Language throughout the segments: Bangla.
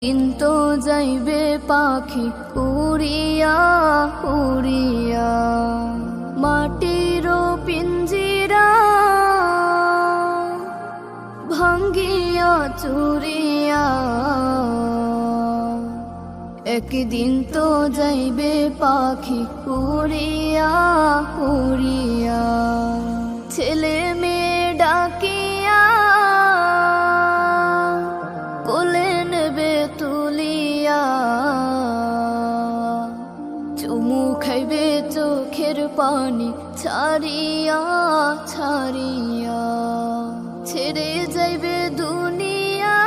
কিন্তু যাইবে পাখি উড়িয়া উড়িয়া, মাটির পিঞ্জিরা ভাঙ্গিয়া চুরিয়া। একদিন তো যাইবে পাখি উড়িয়া উড়িয়া, ছেলে মেয়ে ডাকিয়া কোলে নেবে তুলিয়া। চুমু খাইবে চোখের পানি ছাড়িয়া ছাড়িয়া, ছেড়ে যাইবে দুনিয়া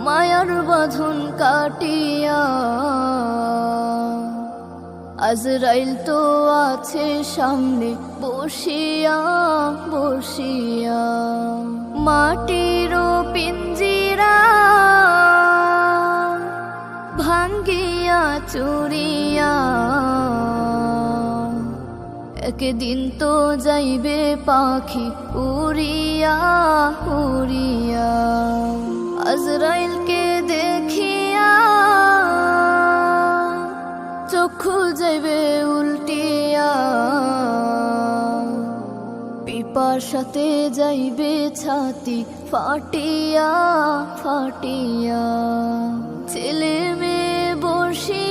মায়ার বাঁধন কাটিয়া। আজরাইল তো আছে সামনে বসিয়া বসিয়া, মাটির পিঞ্জিরা ভাঙ্গিয়া চুরিয়া। একদিন তো যাইবে পাখি উড়িয়া উড়িয়া, আজরাইলকে দেখিয়া চক্ষু যাইবে উল্টিয়া। পিপাসাতে যাইবে ছাতি ফাটিয়া ফাটিয়া, ছেলে মেয়ে বসিয়া